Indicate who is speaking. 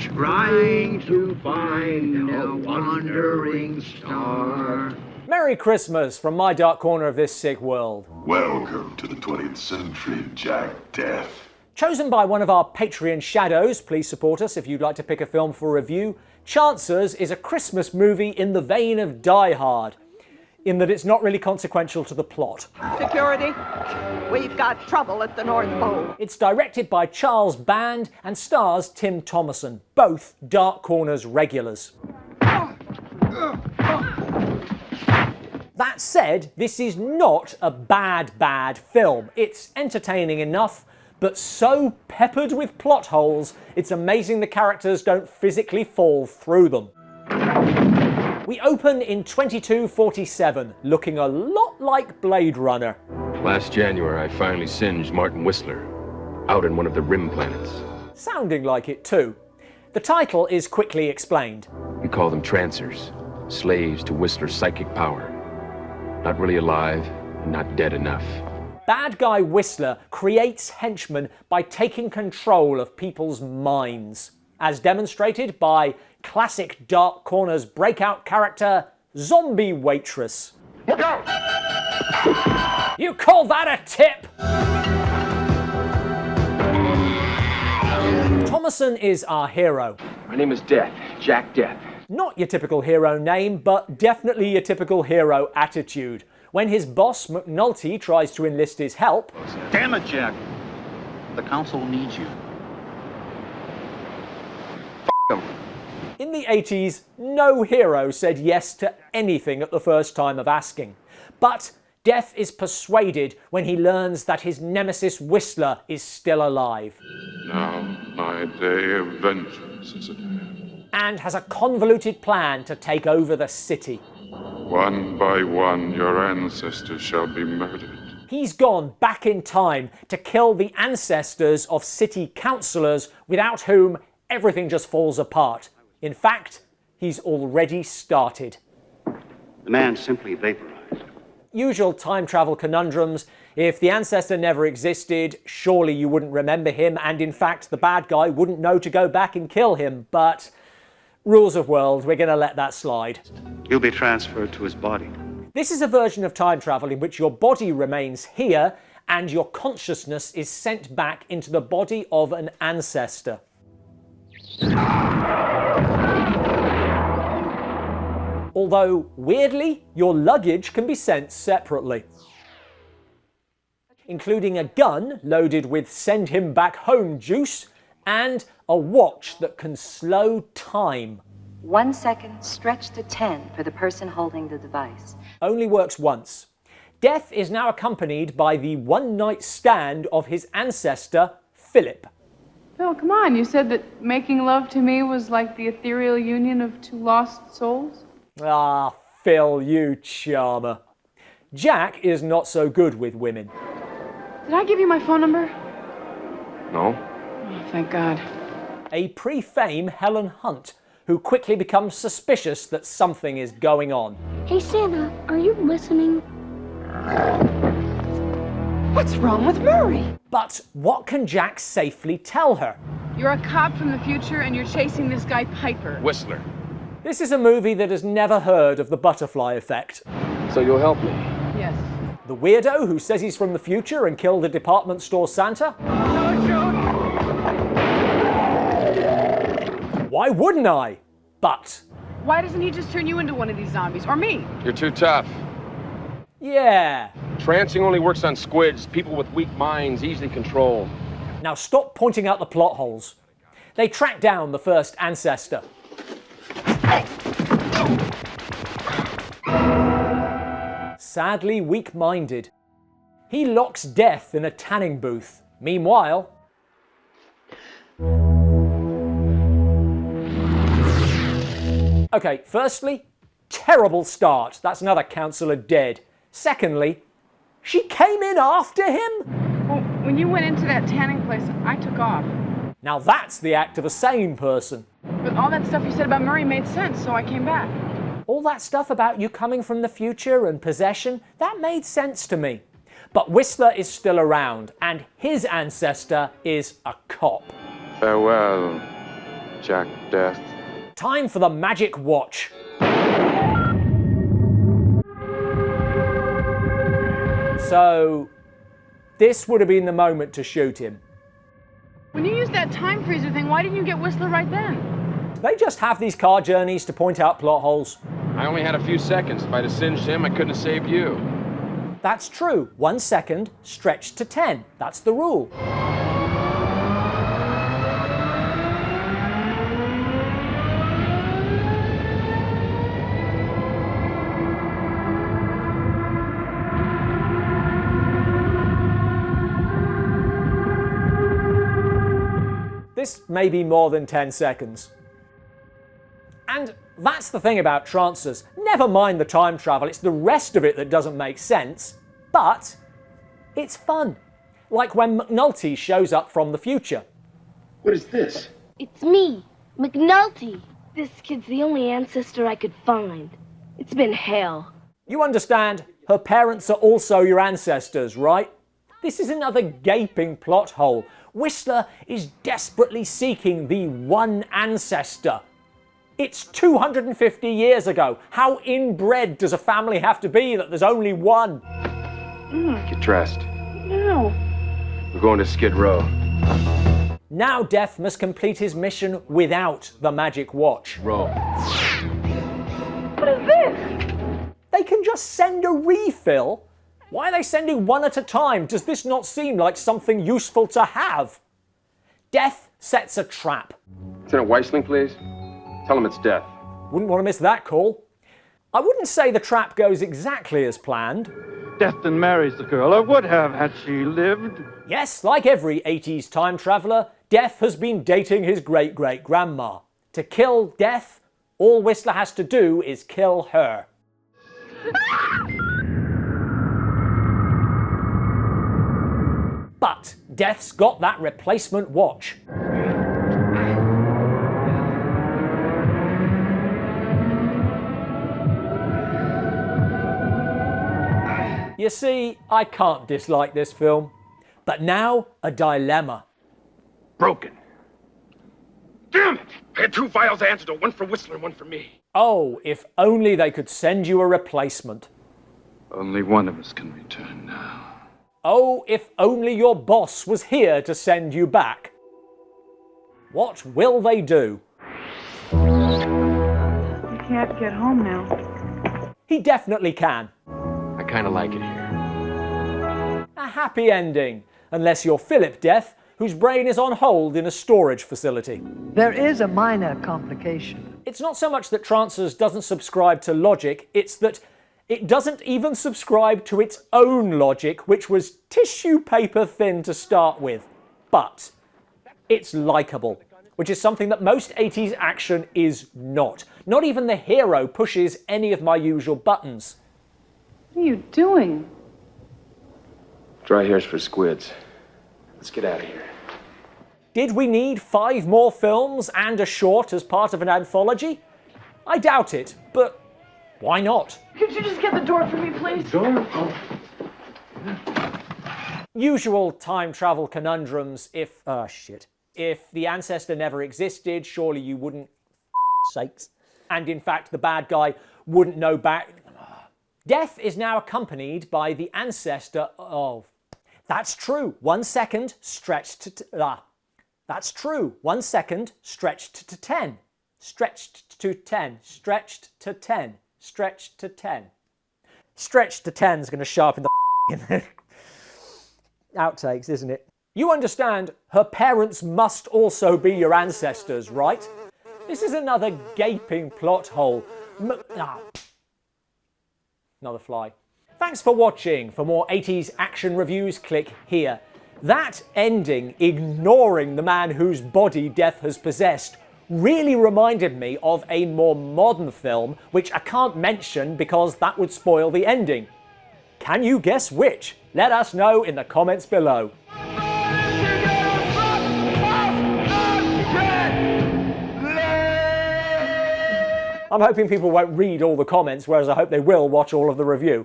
Speaker 1: trying to find a wandering star.
Speaker 2: Merry Christmas from my dark corner of this sick world.
Speaker 3: Welcome to the 20th century, Jack Deth.
Speaker 2: Chosen by one of our Patreon shadows, please support us if you'd like to pick a film for review. Trancers is a Christmas movie in the vein of Die Hard, in that it's not really consequential to the plot.
Speaker 4: Security, we've got trouble at the North Pole.
Speaker 2: It's directed by Charles Band and stars Tim Thomerson, both Dark Corner's regulars. That said, this is not a bad film. It's entertaining enough, but so peppered with plot holes, it's amazing the characters don't physically fall through them. We open in 2247, looking a lot like Blade Runner.
Speaker 5: Last January, I finally singed Martin Whistler, out in one of the rim planets.
Speaker 2: Sounding like it too. The title is quickly explained.
Speaker 5: We call them Trancers, slaves to Whistler's psychic power. Not really alive, and not dead enough.
Speaker 2: Bad guy Whistler creates henchmen by taking control of people's minds, as demonstrated by classic Dark Corner's breakout character, Zombie Waitress.
Speaker 1: Look out!
Speaker 2: You call that a tip? Thomerson is our hero.
Speaker 5: My name is Deth, Jack Deth.
Speaker 2: Not your typical hero name, but definitely your typical hero attitude. When his boss, McNulty, tries to enlist his help...
Speaker 6: Damn it, Jack. The council needs you. F*** 'em.
Speaker 2: In the 80s, no hero said yes to anything at the first time of asking. But Deth is persuaded when he learns that his nemesis Whistler is still alive.
Speaker 3: Now my day of vengeance is at hand.
Speaker 2: And has a convoluted plan to take over the city.
Speaker 3: One by one, your ancestors shall be murdered.
Speaker 2: He's gone back in time to kill the ancestors of city councillors without whom everything just falls apart. In fact, he's already started.
Speaker 6: The man simply vaporized.
Speaker 2: Usual time travel conundrums. If the ancestor never existed, surely you wouldn't remember him, and in fact the bad guy wouldn't know to go back and kill him, but rules of world, we're going to let that slide.
Speaker 6: You'll be transferred to his body.
Speaker 2: This is a version of time travel in which your body remains here and your consciousness is sent back into the body of an ancestor. Although, weirdly, your luggage can be sent separately, including a gun loaded with send him back home juice and a watch that can slow time.
Speaker 7: 1 second stretched to 10 for the person holding the device.
Speaker 2: Only works once. Deth is now accompanied by the one-night stand of his ancestor, Philip.
Speaker 8: Phil, come on. You said that making love to me was like the ethereal union of two lost souls?
Speaker 2: Ah, Phil, you charmer. Jack is not so good with women.
Speaker 8: Did I give you my phone number?
Speaker 5: No?
Speaker 8: Oh, thank God.
Speaker 2: A pre-fame Helen Hunt, who quickly becomes suspicious that something is going on.
Speaker 9: Hey Santa, are you listening?
Speaker 4: What's wrong with Murray?
Speaker 2: But what can Jack safely tell her?
Speaker 8: You're a cop from the future and you're chasing this guy Piper.
Speaker 5: Whistler.
Speaker 2: This is a movie that has never heard of the butterfly effect.
Speaker 5: So you'll help me?
Speaker 8: Yes.
Speaker 2: The weirdo who says he's from the future and killed a department store Santa? Why wouldn't I? But...
Speaker 8: Why doesn't he just turn you into one of these zombies? Or me?
Speaker 5: You're too tough.
Speaker 2: yeah.
Speaker 5: Trancing only works on squids, people with weak minds, easily controlled.
Speaker 2: Now stop pointing out the plot holes. They track down the first ancestor. Sadly weak-minded. He locks Deth in a tanning booth. Meanwhile... Okay, firstly, terrible start. That's another councillor dead. Secondly, she came in after him?
Speaker 8: Well, when you went into that tanning place, I took off.
Speaker 2: Now that's the act of a sane person.
Speaker 8: But all that stuff you said about Murray made sense, so I came back.
Speaker 2: All that stuff about you coming from the future and possession, that made sense to me. But Whistler is still around, and his ancestor is a cop.
Speaker 3: Farewell, Jack Deth.
Speaker 2: Time for the magic watch. So, this would have been the moment to shoot him.
Speaker 8: When you used that time freezer thing, why didn't you get Whistler right then?
Speaker 2: They just have these car journeys to point out plot holes.
Speaker 5: I only had a few seconds. If I'd have singed him, I couldn't have saved you.
Speaker 2: That's true. 1 second stretched to 10. That's the rule. This may be more than 10 seconds. And that's the thing about Trancers. Never mind the time travel, it's the rest of it that doesn't make sense. But it's fun. Like when McNulty shows up from the future.
Speaker 5: What is this?
Speaker 9: It's me, McNulty. This kid's the only ancestor I could find. It's been hell.
Speaker 2: You understand, her parents are also your ancestors, right? This is another gaping plot hole. Whistler is desperately seeking the one ancestor. It's 250 years ago. How inbred does a family have to be that there's only one?
Speaker 5: Get dressed.
Speaker 8: No.
Speaker 5: We're going to Skid Row.
Speaker 2: Now Deth must complete his mission without the magic watch.
Speaker 5: Row.
Speaker 8: What is this?
Speaker 2: They can just send a refill. Why are they sending one at a time? Does this not seem like something useful to have? Deth sets a trap.
Speaker 5: Lieutenant Weissling, please. Tell him it's Deth.
Speaker 2: Wouldn't want to miss that call. I wouldn't say the trap goes exactly as planned.
Speaker 1: Destin marries the girl, or would have had she lived.
Speaker 2: Yes, like every 80s time traveller, Deth has been dating his great-great-grandma. To kill Deth, all Whistler has to do is kill her. But Deth's got that replacement watch. You see, I can't dislike this film. But now, a dilemma.
Speaker 5: Broken. Damn it! I had 2 vials of antidote, one for Whistler and one for me.
Speaker 2: Oh, if only they could send you a replacement.
Speaker 3: Only one of us can return now.
Speaker 2: Oh, if only your boss was here to send you back. What will they do?
Speaker 8: You can't get home now.
Speaker 2: He definitely can.
Speaker 5: I kind of like it here.
Speaker 2: A happy ending, unless you're Philip Deth, whose brain is on hold in a storage facility.
Speaker 10: There is a minor complication.
Speaker 2: It's not so much that Trancers doesn't subscribe to logic, it's that it doesn't even subscribe to its own logic, which was tissue paper thin to start with. But it's likeable, which is something that most 80s action is not. Not even the hero pushes any of my usual buttons.
Speaker 8: What are you doing?
Speaker 5: Dry hairs for squids. Let's get out of here.
Speaker 2: Did we need 5 more films and a short as part of an anthology? I doubt it, but why not?
Speaker 8: Could you just get the door for me, please?
Speaker 5: Door? Oh.
Speaker 2: Usual time travel conundrums if... If the ancestor never existed, surely you wouldn't... sakes. And in fact, the bad guy wouldn't know back... Deth is now accompanied by the ancestor of... That's true. 1 second stretched to... That's true. 1 second stretched to 10. Stretched to 10. Stretched to 10. Stretched to 10. Stretched to 10 is going to sharpen the outtakes, isn't it? You understand, her parents must also be your ancestors, right? This is another gaping plot hole. Another fly. Thanks for watching. For more 80s action reviews, click here. That ending, ignoring the man whose body Deth has possessed, really reminded me of a more modern film, which I can't mention because that would spoil the ending. Can you guess which? Let us know in the comments below. I'm hoping people won't read all the comments, whereas I hope they will watch all of the review.